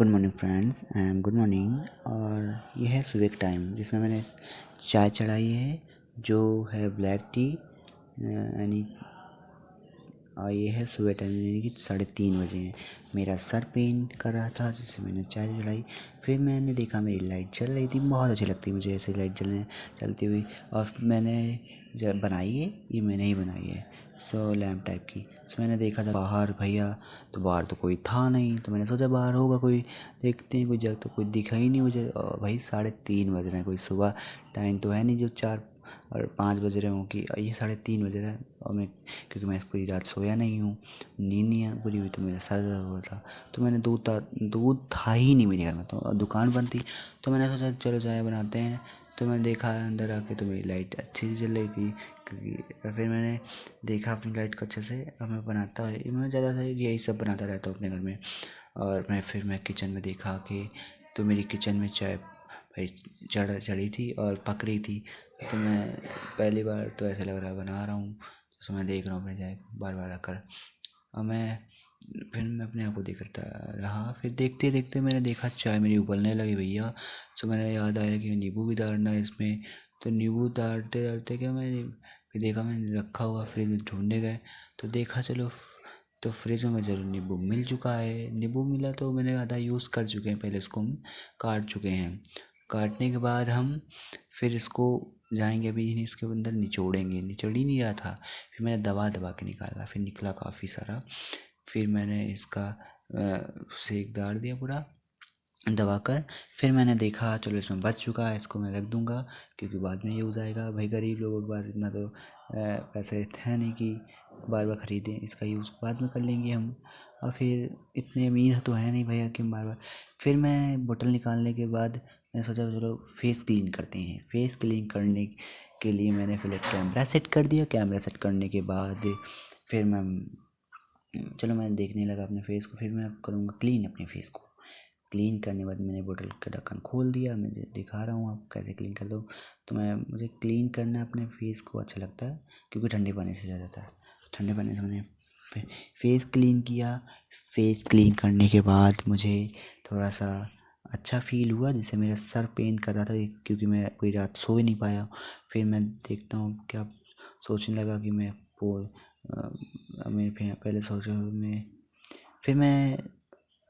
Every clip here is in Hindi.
Good morning friends good morning. और ये है सुबह का टाइम जिसमें मैंने चाय चढ़ाई है जो है ब्लैक टी यानी। और ये है सुबह टाइम यानी कि 3:30 बजे हैं। मेरा सर पेन कर रहा था जिससे मैंने चाय चढ़ाई। फिर मैंने देखा मेरी लाइट चल रही थी, बहुत अच्छी लगती है मुझे ऐसे लाइट चलती हुई। और मैंने जब बनाई है, ये मैंने ही बनाई है लैम्प टाइप की। तो मैंने देखा था बाहर भैया, तो बाहर तो कोई था नहीं, तो मैंने सोचा बाहर होगा कोई, देखते हैं कोई जगह। तो कोई दिखा ही नहीं मुझे। और भाई 3:30 बज रहे हैं, कोई सुबह टाइम तो है नहीं जो 4 और 5 बज रहे हों कि ये 3:30 बज रहा है। और मैं क्योंकि मैं पूरी रात सोया नहीं हूँ, नींद नहीं पूरी हुई, तो मेरा सर दर्द हो रहा था। तो मैंने दूध था ही नहीं मेरे घर में, तो दुकान बंद थी। तो मैंने सोचा चलो चाय बनाते हैं। तो मैंने देखा अंदर आके तो मेरी लाइट अच्छी सी जल रही थी, क्योंकि फिर मैंने देखा अपनी लाइट को अच्छे से। और मैं बनाता मैं ज़्यादातर यही सब बनाता रहता हूँ अपने घर में। और मैं किचन में देखा कि तो मेरी किचन में चाय भाई चढ़ी थी और पक रही थी। तो मैं पहली बार तो ऐसा लग रहा बना रहा हूँ, तो मैं देख रहा हूँ अपने चाय बार बार रखकर। और फिर मैं अपने आप को देखता रहा। फिर देखते देखते मैंने देखा चाय मेरी उबलने लगी भैया। तो मैंने याद आया कि नींबू भी डालना है इसमें। तो नींबू डालते डालते क्या मैंने फिर देखा, मैंने रखा हुआ फ्रिज में ढूंढने गए तो देखा चलो तो फ्रिज में ज़रूर नींबू मिल चुका है। नींबू मिला तो मैंने आधा यूज़ कर चुके हैं, पहले इसको हम काट चुके हैं। काटने के बाद हम फिर इसको जाएंगे, अभी इसके अंदर निचोड़ेंगे। निचोड़ ही नहीं रहा था, फिर मैंने दबा दबा के निकाला, फिर निकला काफ़ी सारा। फिर मैंने इसका सेक डाल दिया पूरा दबा कर। फिर मैंने देखा चलो इसमें बच चुका है, इसको मैं रख दूँगा क्योंकि बाद में यूज़ आएगा। भाई गरीब लोगों के पास इतना तो पैसे है नहीं कि बार बार ख़रीदें, इसका यूज़ बाद में कर लेंगे हम। और फिर इतने अमीर तो है नहीं भैया कि बार बार। फिर मैं बोतल निकालने के बाद मैंने सोचा चलो फेस क्लीन करते हैं। फेस क्लीन करने के लिए मैंने पहले कैमरा सेट कर दिया। कैमरा सेट करने के बाद फिर मैं देखने लगा अपने फेस को। फिर मैं करूँगा क्लीन अपने फेस को। क्लीन करने के बाद मैंने बोतल का ढक्कन खोल दिया। मैं दिखा रहा हूँ आप कैसे क्लीन कर दो। तो मुझे क्लीन करना अपने फेस को अच्छा लगता है क्योंकि ठंडे पानी से ज़्यादा था। ठंडे पानी से मैंने फेस क्लीन किया। फेस क्लीन करने के बाद मुझे थोड़ा सा अच्छा फील हुआ, जिससे मेरा सर पेन कर रहा था क्योंकि मैं पूरी रात सो ही नहीं पाया। फिर मैं देखता हूँ क्या सोचने लगा कि मैं पहले सोचा मैं फिर मैं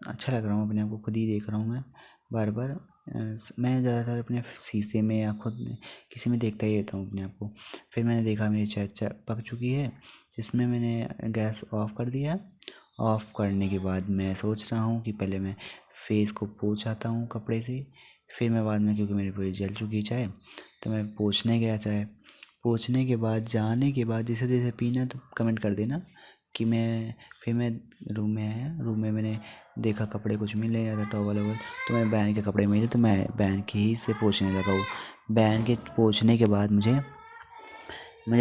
अच्छा लग रहा हूँ अपने आप को, खुद ही देख रहा हूँ मैं बार बार। मैं ज़्यादातर अपने शीशे में या खुद में किसी में देखता ही रहता हूँ अपने आप को। फिर मैंने देखा मेरी चाय पक चुकी है, जिसमें मैंने गैस ऑफ़ कर दिया। ऑफ़ करने के बाद मैं सोच रहा हूँ कि पहले मैं फेस को पोंछ आता हूँ कपड़े से। फिर मैं बाद में, क्योंकि मेरी पूरी जल चुकी चाय, तो मैं पोंछने गया चाय। पोंछने के बाद जाने के बाद जैसे जैसे पीना तो कमेंट कर देना कि फिर मैं रूम में आया। रूम में मैंने देखा कपड़े कुछ मिल नहीं रहा था, टॉवल वॉवल। तो मैं बहन के कपड़े मिले तो मैं बहन के ही से पोंछने लगा वो। बहन के पोंछने के बाद मुझे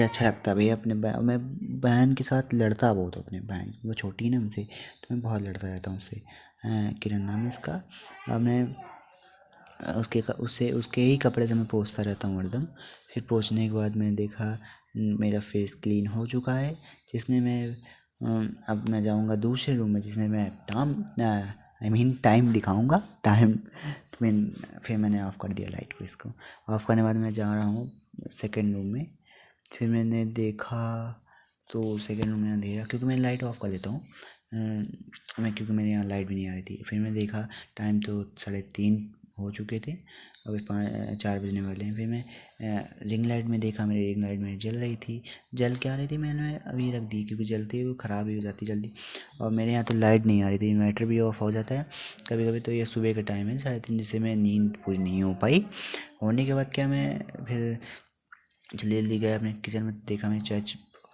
अच्छा लगता है भैया अपने मैं बहन के साथ लड़ता बहुत हूँ। अपने बहन वो छोटी है ना हमसे, तो मैं बहुत लड़ता रहता हूँ उससे। किरण नाम है उसका। अब मैं उसके ही कपड़े से मैं पोंछता रहता हूँ हरदम। फिर पोंछने के बाद मैंने देखा मेरा फेस क्लीन हो चुका है, जिसमें अब मैं जाऊँगा दूसरे रूम में, जिसमें मैं टाइम दिखाऊँगा टाइम। फिर मैंने ऑफ़ कर दिया लाइट को। इसको ऑफ़ करने के बाद मैं जा रहा हूँ सेकेंड रूम में। फिर मैंने देखा तो सेकेंड रूम में अंधेरा, क्योंकि मैं लाइट ऑफ़ कर देता हूँ क्योंकि मेरे यहाँ लाइट भी नहीं आ रही थी। फिर मैं देखा टाइम तो 3:30 हो चुके थे, अभी 4 बजने वाले हैं। फिर मैं रिंग लाइट में देखा, मेरी रिंग लाइट मेरी जल रही थी। जल क्या रही थी, मैंने अभी रख दी क्योंकि जलती हुई ख़राब ही हो जाती जल्दी। और मेरे यहाँ तो लाइट नहीं आ रही थी, इन्वर्टर भी ऑफ हो जाता है कभी कभी। तो ये सुबह का टाइम है 3:30, जिससे मैं नींद पूरी नहीं हो पाई। होने के बाद क्या मैं फिर जल्दी जल्दी गया अपने किचन में, देखा मेरी चाय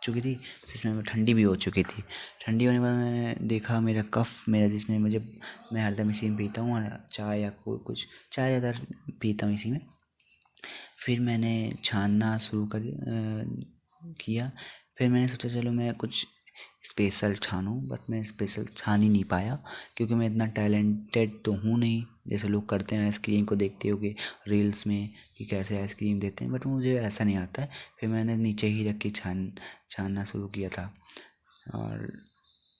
चुकी थी, जिसमें मैं ठंडी भी हो चुकी थी। ठंडी होने के बाद मैंने देखा मेरा कफ़ जिसमें मैं हरदम इसी में पीता हूँ चाय या कुछ चाय ज़्यादा पीता हूँ इसी में। फिर मैंने छानना शुरू किया। फिर मैंने सोचा चलो मैं कुछ स्पेशल छानूँ, बट मैं स्पेशल छान ही नहीं पाया क्योंकि मैं इतना टैलेंटेड तो हूँ नहीं जैसे लोग करते हैं। आइसक्रीम को देखते होगे रील्स में कि कैसे आइसक्रीम देते हैं, बट मुझे ऐसा नहीं आता है। फिर मैंने नीचे ही रख के छानना शुरू किया था। और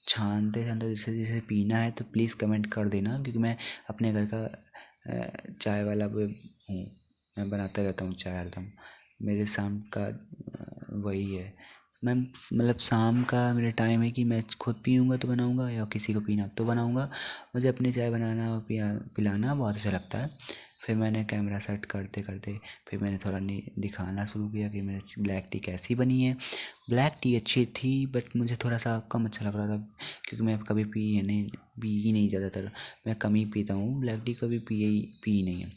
छानते छानते जैसे जैसे पीना है तो प्लीज़ कमेंट कर देना, क्योंकि मैं अपने घर का चाय वाला वो हूँ, मैं बनाता रहता हूँ चाय हरदम। मेरे शाम का वही है, मैं मतलब शाम का मेरा टाइम है कि मैं खुद पीऊँगा तो बनाऊँगा या किसी को पीना तो बनाऊँगा। मुझे अपनी चाय बनाना और पिलाना बहुत अच्छा लगता है। फिर मैंने कैमरा सेट करते करते फिर मैंने थोड़ा दिखाना शुरू किया कि मेरी ब्लैक टी कैसी बनी है। ब्लैक टी अच्छी थी बट मुझे थोड़ा सा कम अच्छा लग रहा था, क्योंकि मैं कभी पी ही नहीं ज़्यादातर, मैं कम ही पीता हूँ ब्लैक टी, कभी पी ही नहीं है।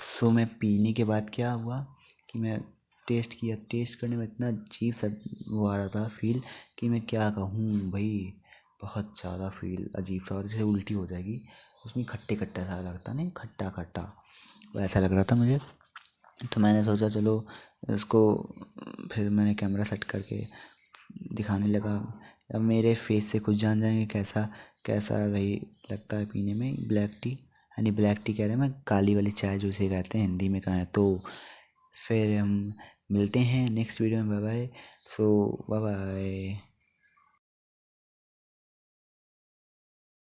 सो मैं पीने के बाद क्या हुआ कि मैं टेस्ट किया, टेस्ट करने में इतना अजीब सा वो आ रहा था फील कि मैं क्या कहूँ भाई, बहुत ज़्यादा फील अजीब सा, और जैसे उल्टी हो जाएगी। उसमें खट्टे खट्टा सा लगता नहीं, खट्टा खट्टा वैसा लग रहा था मुझे। तो मैंने सोचा चलो इसको, फिर मैंने कैमरा सेट करके दिखाने लगा। अब मेरे फेस से खुद जान जाएंगे कैसा कैसा वही लगता है पीने में ब्लैक टी, यानी ब्लैक टी कह रहे हैं मैं, काली वाली चाय जो इसे कहते हैं हिंदी में कहें तो। फिर हम मिलते हैं नेक्स्ट वीडियो में। Bye bye. So bye bye.